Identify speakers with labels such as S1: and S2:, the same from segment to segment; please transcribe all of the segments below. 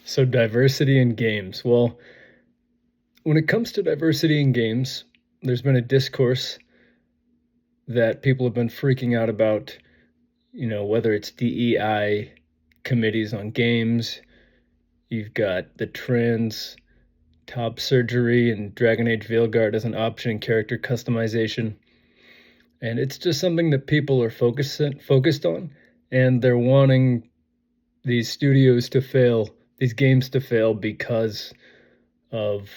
S1: So diversity in games. Well, when it comes to diversity in games, there's been a discourse that people have been freaking out about, whether it's DEI committees on games, you've got the trans top surgery and Dragon Age Veilguard as an option in character customization. And it's just something that people are focused on, and they're wanting these studios to fail, these games to fail because of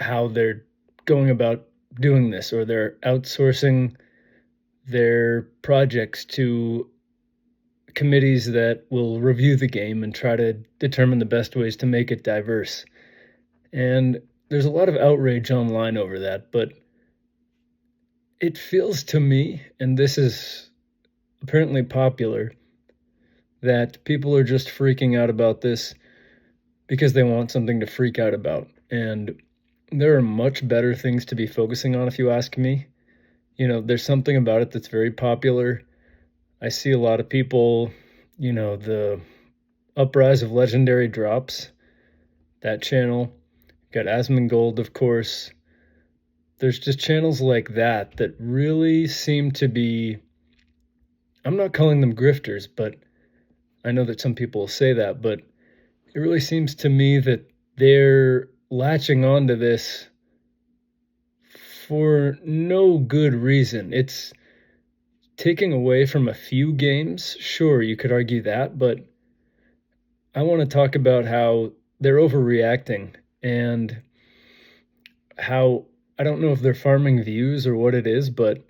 S1: how they're going about doing this, or they're outsourcing their projects to committees that will review the game and try to determine the best ways to make it diverse. And there's a lot of outrage online over that, but it feels to me, and this is apparently popular, that people are just freaking out about this because they want something to freak out about. And there are much better things to be focusing on, if you ask me. There's something about it that's very popular. I see a lot of people, the Uprise of Legendary Drops, that channel. Got Asmongold, of course. There's just channels like that that really seem to be, I'm not calling them grifters, but I know that some people say that, but it really seems to me that they're latching onto this for no good reason. It's taking away from a few games. Sure, you could argue that, but I want to talk about how they're overreacting and how, I don't know if they're farming views or what it is, but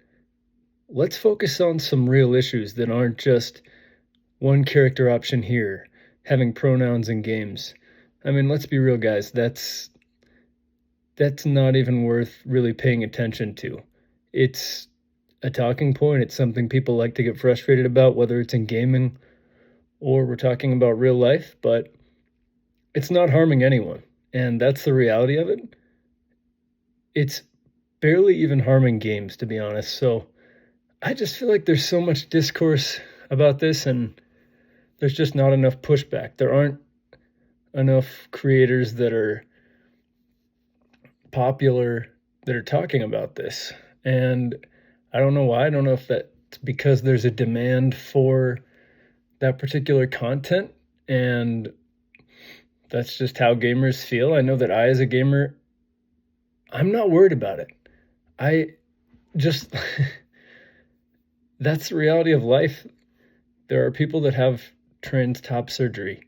S1: let's focus on some real issues that aren't just one character option here, having pronouns in games. I mean, let's be real, guys. That's not even worth really paying attention to. It's a talking point. It's something people like to get frustrated about, whether it's in gaming or we're talking about real life, but it's not harming anyone. And that's the reality of it. It's barely even harming games, to be honest. So I just feel like there's so much discourse about this, and there's just not enough pushback. There aren't enough creators that are popular that are talking about this. And I don't know why. I don't know if that's because there's a demand for that particular content, and that's just how gamers feel. I know that I, as a gamer, I'm not worried about it. I just, that's the reality of life. There are people that have trans top surgery.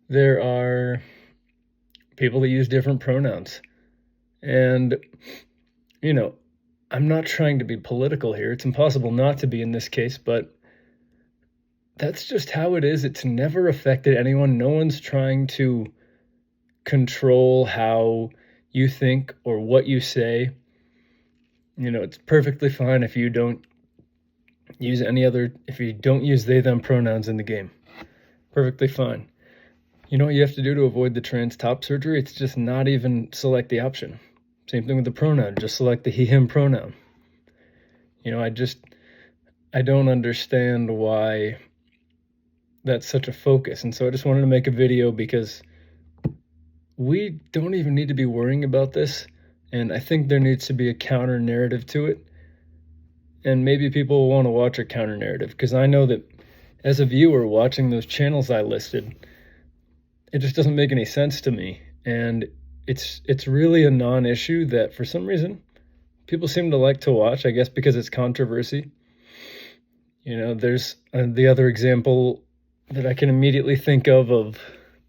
S1: There are people that use different pronouns. And, I'm not trying to be political here. It's impossible not to be in this case, but that's just how it is. It's never affected anyone. No one's trying to control how you think or what you say. It's perfectly fine if you don't use they, them pronouns in the game. Perfectly fine. You know what you have to do to avoid the trans top surgery? It's just not even select the option. Same thing with the pronoun. Just select the he, him pronoun. I don't understand why that's such a focus. And so I just wanted to make a video because we don't even need to be worrying about this. And I think there needs to be a counter narrative to it. And maybe people will want to watch a counter narrative, because I know that as a viewer watching those channels I listed, it just doesn't make any sense to me. And it's really a non-issue that for some reason people seem to like to watch, I guess because it's controversy. There's the other example that I can immediately think of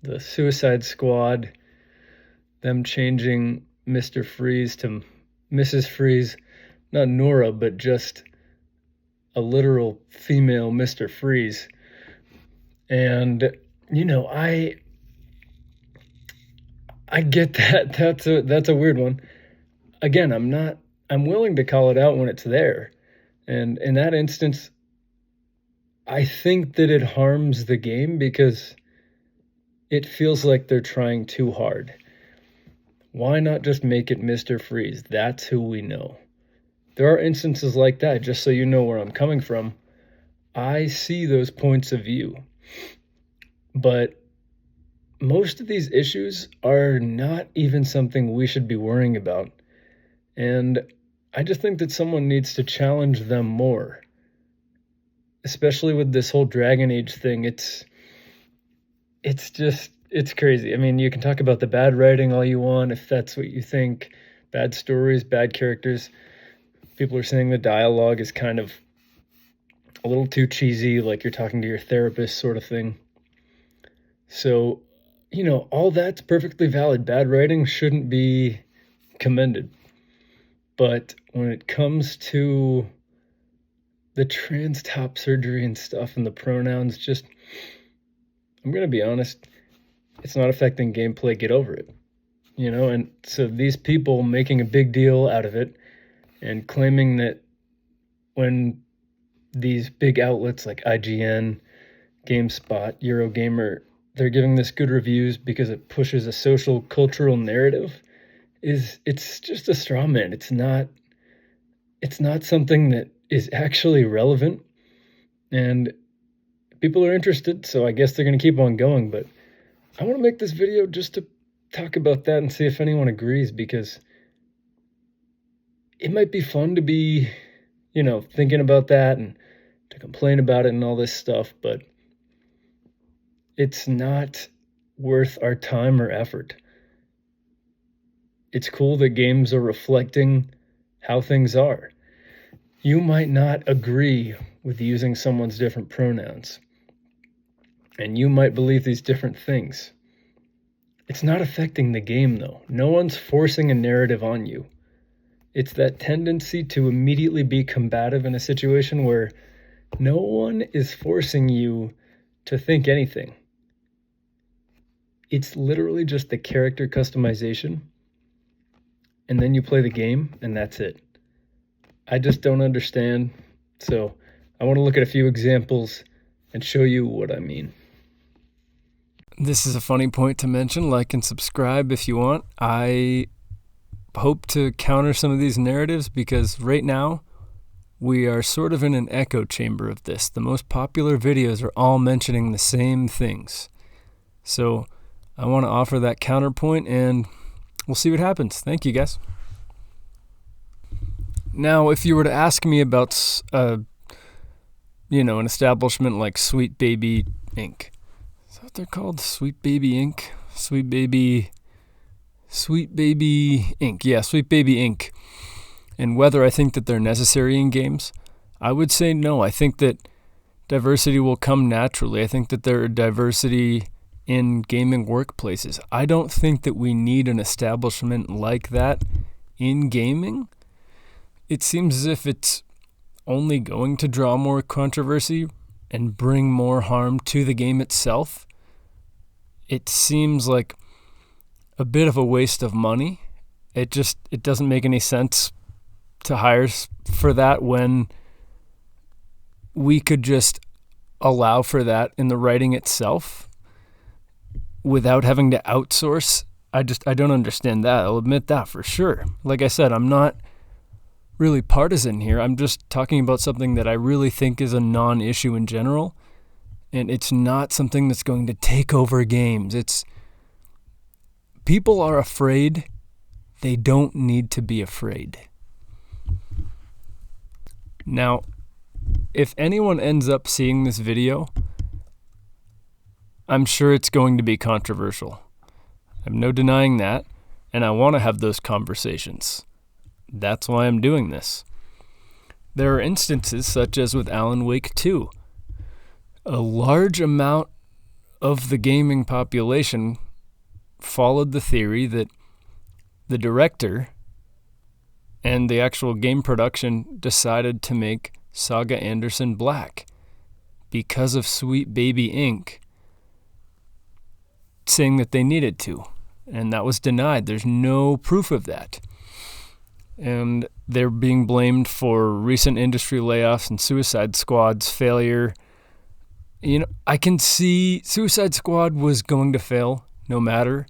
S1: the Suicide Squad, them changing Mr. Freeze to Mrs. Freeze, not Nora, but just a literal female Mr. Freeze. And, I get that. That's a weird one. Again, I'm willing to call it out when it's there. And in that instance, I think that it harms the game because it feels like they're trying too hard. Why not just make it Mr. Freeze? That's who we know. There are instances like that, just so you know where I'm coming from. I see those points of view. But most of these issues are not even something we should be worrying about. And I just think that someone needs to challenge them more, especially with this whole Dragon Age thing. It's crazy. I mean, you can talk about the bad writing all you want if that's what you think. Bad stories, bad characters. People are saying the dialogue is kind of a little too cheesy, like you're talking to your therapist sort of thing. So, all that's perfectly valid. Bad writing shouldn't be commended. But when it comes to the trans top surgery and stuff and the pronouns, I'm going to be honest, it's not affecting gameplay. Get over it. And so these people making a big deal out of it and claiming that when these big outlets like IGN, GameSpot, Eurogamer, they're giving this good reviews because it pushes a social cultural narrative, it's just a straw man. It's not something that is actually relevant, and people are interested, so I guess they're going to keep on going. But I want to make this video just to talk about that and see if anyone agrees, because it might be fun to be, thinking about that and to complain about it and all this stuff, but it's not worth our time or effort. It's cool that games are reflecting how things are. You might not agree with using someone's different pronouns, and you might believe these different things. It's not affecting the game, though. No one's forcing a narrative on you. It's that tendency to immediately be combative in a situation where no one is forcing you to think anything. It's literally just the character customization, and then you play the game, and that's it. I just don't understand, so I want to look at a few examples and show you what I mean. This is a funny point to mention. Like and subscribe if you want. I hope to counter some of these narratives because right now we are sort of in an echo chamber of this. The most popular videos are all mentioning the same things. So I want to offer that counterpoint, and we'll see what happens. Thank you, guys. Now, if you were to ask me about, an establishment like Sweet Baby Inc. Is that what they're called? Sweet Baby Inc.? Sweet Baby Inc. Yeah, Sweet Baby Inc. And whether I think that they're necessary in games, I would say no. I think that diversity will come naturally. I think that there are diversity in gaming workplaces. I don't think that we need an establishment like that in gaming. It seems as if it's only going to draw more controversy and bring more harm to the game itself. It seems like a bit of a waste of money. It doesn't make any sense to hire for that when we could just allow for that in the writing itself without having to outsource. I don't understand that. I'll admit that for sure. Like I said, I'm not really partisan here. I'm just talking about something that I really think is a non-issue in general, and it's not something that's going to take over games. People are afraid. They don't need to be afraid. Now, if anyone ends up seeing this video, I'm sure it's going to be controversial. I have no denying that, and I want to have those conversations. That's why I'm doing this. There are instances such as with Alan Wake 2. A large amount of the gaming population followed the theory that the director and the actual game production decided to make Saga Anderson black because of Sweet Baby Inc. saying that they needed to, and that was denied. There's no proof of that. And they're being blamed for recent industry layoffs and Suicide Squad's failure. I can see Suicide Squad was going to fail no matter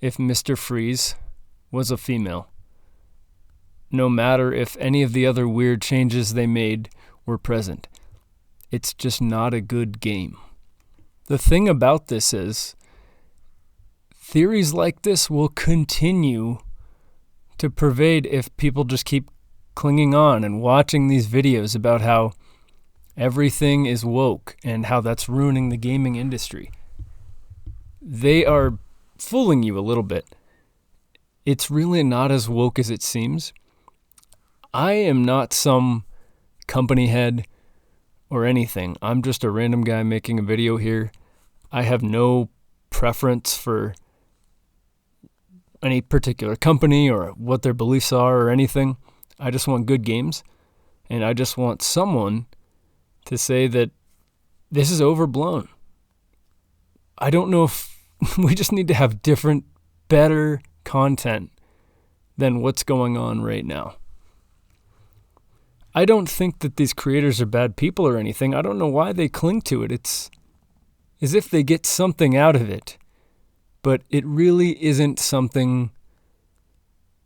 S1: if Mr. Freeze was a female. No matter if any of the other weird changes they made were present. It's just not a good game. The thing about this is, theories like this will continue to pervade if people just keep clinging on and watching these videos about how everything is woke and how that's ruining the gaming industry. They are fooling you a little bit. It's really not as woke as it seems. I am not some company head or anything. I'm just a random guy making a video here. I have no preference for any particular company or what their beliefs are or anything. I just want good games, and I just want someone to say that this is overblown. I don't know if we just need to have different, better content than what's going on right now. I don't think that these creators are bad people or anything. I don't know why they cling to it. It's as if they get something out of it, but it really isn't something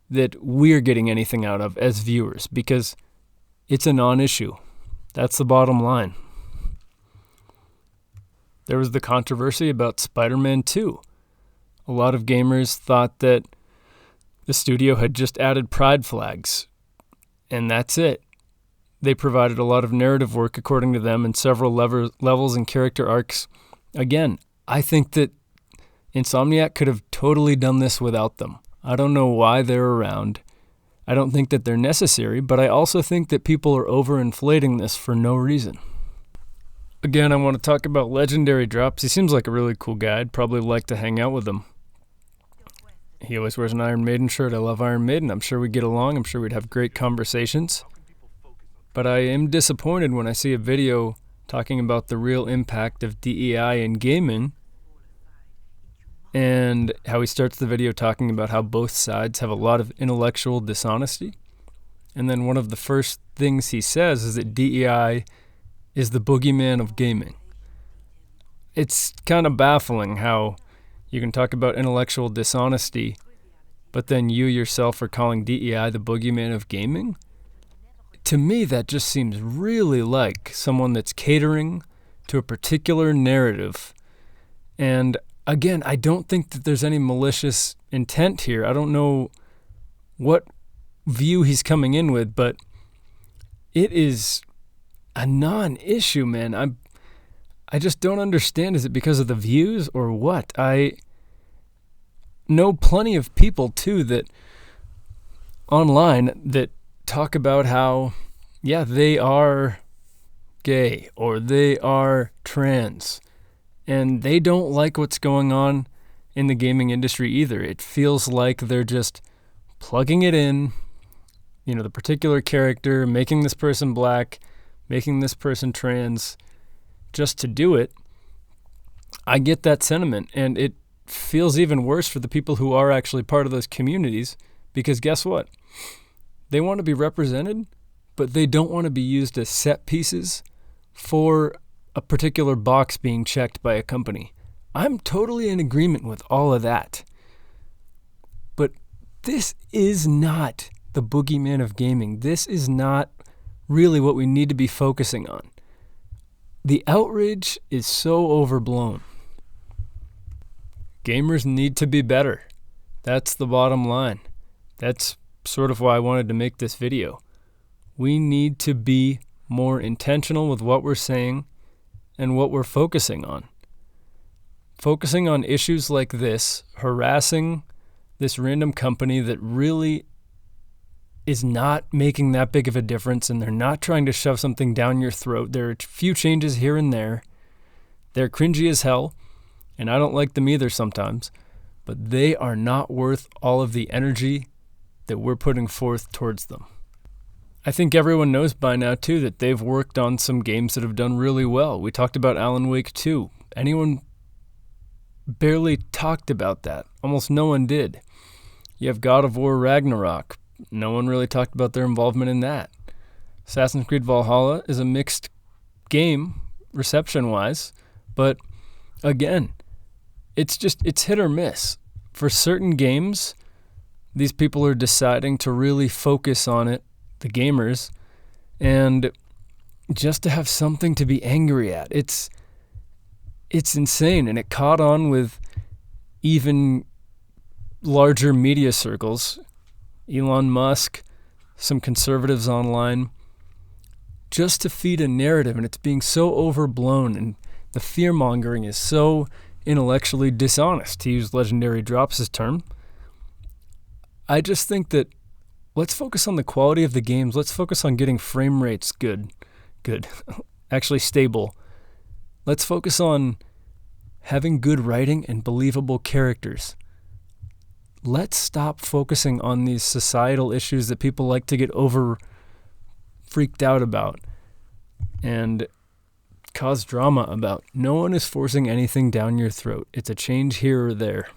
S1: that we're getting anything out of as viewers because it's a non-issue. That's the bottom line. There was the controversy about Spider-Man 2. A lot of gamers thought that the studio had just added pride flags, and that's it. They provided a lot of narrative work, according to them, and several levels and character arcs. Again, I think that Insomniac could have totally done this without them. I don't know why they're around. I don't think that they're necessary, but I also think that people are overinflating this for no reason. Again, I want to talk about Legendary Drops. He seems like a really cool guy. I'd probably like to hang out with him. He always wears an Iron Maiden shirt. I love Iron Maiden. I'm sure we'd get along. I'm sure we'd have great conversations. But I am disappointed when I see a video talking about the real impact of DEI in gaming and how he starts the video talking about how both sides have a lot of intellectual dishonesty. And then one of the first things he says is that DEI is the boogeyman of gaming. It's kind of baffling how you can talk about intellectual dishonesty, but then you yourself are calling DEI the boogeyman of gaming? To me, that just seems really like someone that's catering to a particular narrative. And again, I don't think that there's any malicious intent here. I don't know what view he's coming in with, but it is a non-issue, man. I just don't understand. Is it because of the views or what? I know plenty of people, too, that online that talk about how, yeah, they are gay or they are trans, and they don't like what's going on in the gaming industry either. It feels like they're just plugging it in, the particular character, making this person black, making this person trans, just to do it. I get that sentiment, and it feels even worse for the people who are actually part of those communities, because guess what? They want to be represented, but they don't want to be used as set pieces for a particular box being checked by a company. I'm totally in agreement with all of that. But this is not the boogeyman of gaming. This is not really what we need to be focusing on. The outrage is so overblown. Gamers need to be better. That's the bottom line. That's sort of why I wanted to make this video. We need to be more intentional with what we're saying and what we're focusing on. Focusing on issues like this, harassing this random company that really is not making that big of a difference, and they're not trying to shove something down your throat. There are a few changes here and there. They're cringy as hell, and I don't like them either sometimes, but they are not worth all of the energy that we're putting forth towards them. I think everyone knows by now, too, that they've worked on some games that have done really well. We talked about Alan Wake 2. Anyone barely talked about that. Almost no one did. You have God of War Ragnarok. No one really talked about their involvement in that. Assassin's Creed Valhalla is a mixed game, reception-wise, but again, it's hit or miss. For certain games, these people are deciding to really focus on it, the gamers, and just to have something to be angry at. It's insane, and it caught on with even larger media circles, Elon Musk, some conservatives online, just to feed a narrative, and it's being so overblown, and the fear-mongering is so intellectually dishonest, to use Legendary Drops' term. I just think that let's focus on the quality of the games. Let's focus on getting frame rates good, actually stable. Let's focus on having good writing and believable characters. Let's stop focusing on these societal issues that people like to get over freaked out about and cause drama about. No one is forcing anything down your throat. It's a change here or there.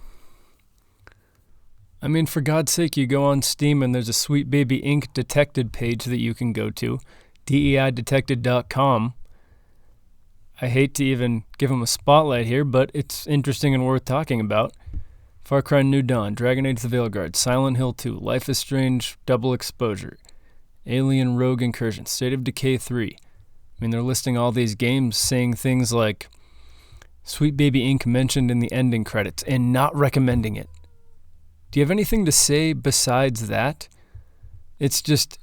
S1: I mean, for God's sake, you go on Steam and there's a Sweet Baby Inc. Detected page that you can go to, deidetected.com. I hate to even give them a spotlight here, but it's interesting and worth talking about. Far Cry New Dawn, Dragon Age The Veilguard, Silent Hill 2, Life is Strange, Double Exposure, Alien Rogue Incursion, State of Decay 3. I mean, they're listing all these games saying things like Sweet Baby Inc. mentioned in the ending credits and not recommending it. Do you have anything to say besides that? It's just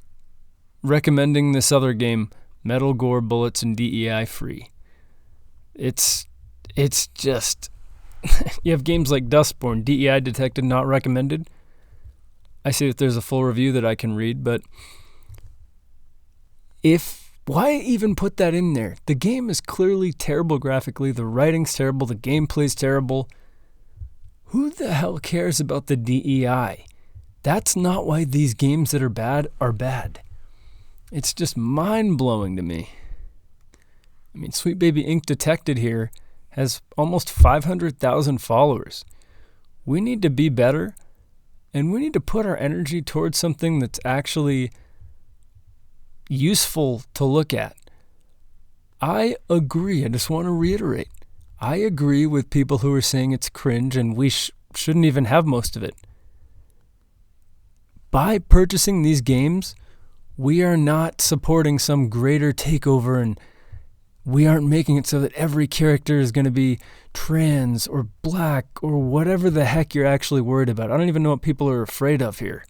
S1: recommending this other game, Metal Gore, Bullets, and DEI free. It's just... You have games like Dustborn, DEI detected, not recommended. I see that there's a full review that I can read, but why even put that in there? The game is clearly terrible graphically, the writing's terrible, the gameplay's terrible. Who the hell cares about the DEI? That's not why these games that are bad are bad. It's just mind-blowing to me. I mean, Sweet Baby Inc. Detected here has almost 500,000 followers. We need to be better, and we need to put our energy towards something that's actually useful to look at. I agree. I just want to reiterate. I agree with people who are saying it's cringe and we shouldn't even have most of it. By purchasing these games, we are not supporting some greater takeover, and we aren't making it so that every character is going to be trans or black or whatever the heck you're actually worried about. I don't even know what people are afraid of here.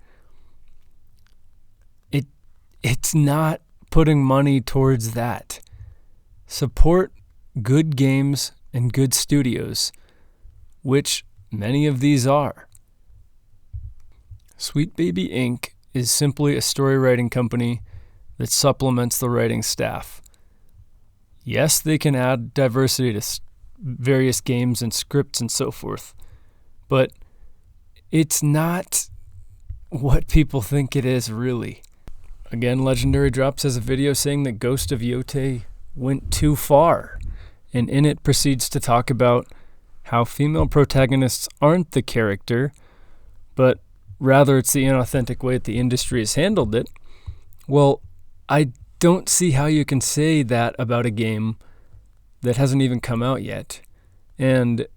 S1: It's not putting money towards that. Support good games and good studios, which many of these are. Sweet Baby Inc. is simply a story writing company that supplements the writing staff. Yes, they can add diversity to various games and scripts and so forth, but it's not what people think it is, really. Again, Legendary Drops has a video saying that Ghost of Yotei went too far, and in it proceeds to talk about how female protagonists aren't the character, but rather it's the inauthentic way that the industry has handled it. Well, I don't see how you can say that about a game that hasn't even come out yet. And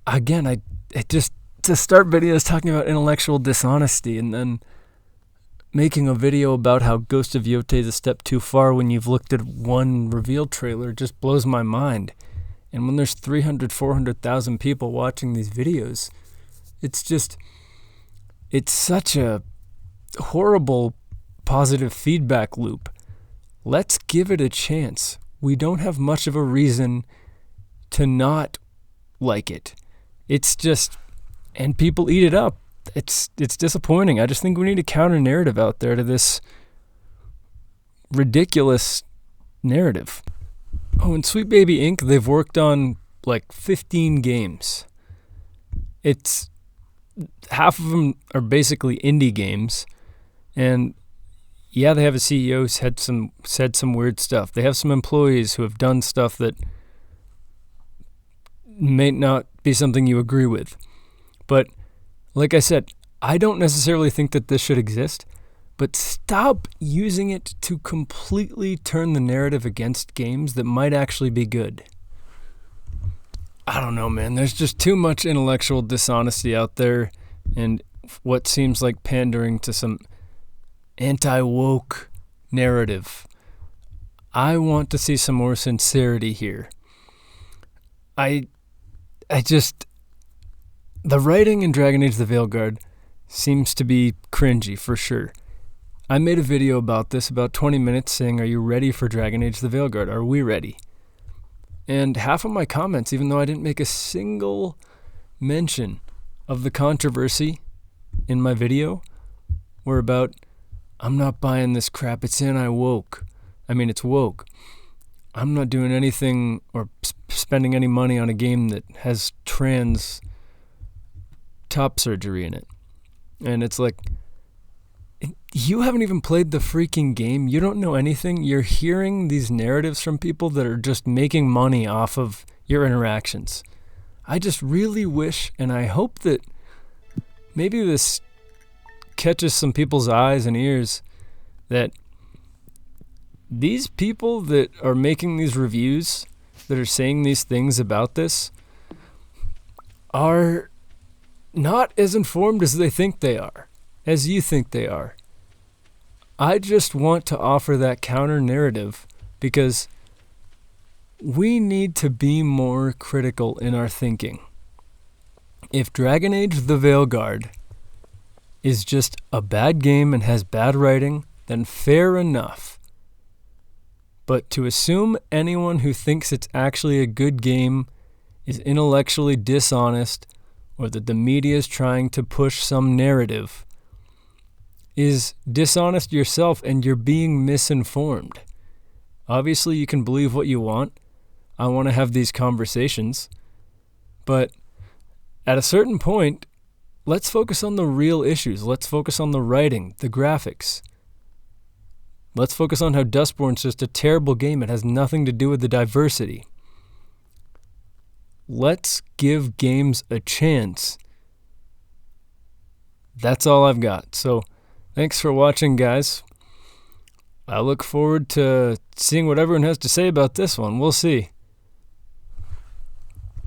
S1: again, it just to start videos talking about intellectual dishonesty and then making a video about how Ghost of Yotei is a step too far when you've looked at one reveal trailer just blows my mind. And when there's 300, 400,000 people watching these videos, it's such a horrible positive feedback loop. Let's give it a chance. We don't have much of a reason to not like it. It's just, and people eat it up. It's disappointing. I just think we need a counter narrative out there to this ridiculous narrative. Oh, and Sweet Baby Inc., they've worked on like 15 games. It's half of them are basically indie games, and yeah, they have a CEO who's said some weird stuff. They have some employees who have done stuff that may not be something you agree with. But like I said, I don't necessarily think that this should exist, but stop using it to completely turn the narrative against games that might actually be good. I don't know, man. There's just too much intellectual dishonesty out there and what seems like pandering to some anti-woke narrative. I want to see some more sincerity here. The writing in Dragon Age the Veilguard seems to be cringy for sure. I made a video about this about 20 minutes saying, are you ready for Dragon Age the Veilguard? Are we ready? And half of my comments, even though I didn't make a single mention of the controversy in my video, were about, I'm not buying this crap, it's woke. It's woke. I'm not doing anything or spending any money on a game that has trans top surgery in it. And it's like, you haven't even played the freaking game. You don't know anything. You're hearing these narratives from people that are just making money off of your interactions. I just really wish, and I hope that maybe this catches some people's eyes and ears, that these people that are making these reviews, that are saying these things about this, are not as informed as they think they are, as you think they are. I just want to offer that counter narrative because we need to be more critical in our thinking. If Dragon Age the Veilguard is just a bad game and has bad writing, then fair enough. But to assume anyone who thinks it's actually a good game is intellectually dishonest, or that the media is trying to push some narrative, is dishonest yourself, and you're being misinformed. Obviously, you can believe what you want. I want to have these conversations. But at a certain point, let's focus on the real issues. Let's focus on the writing, the graphics. Let's focus on how Dustborn's just a terrible game. It has nothing to do with the diversity. Let's give games a chance. That's all I've got. So, thanks for watching, guys. I look forward to seeing what everyone has to say about this one. We'll see.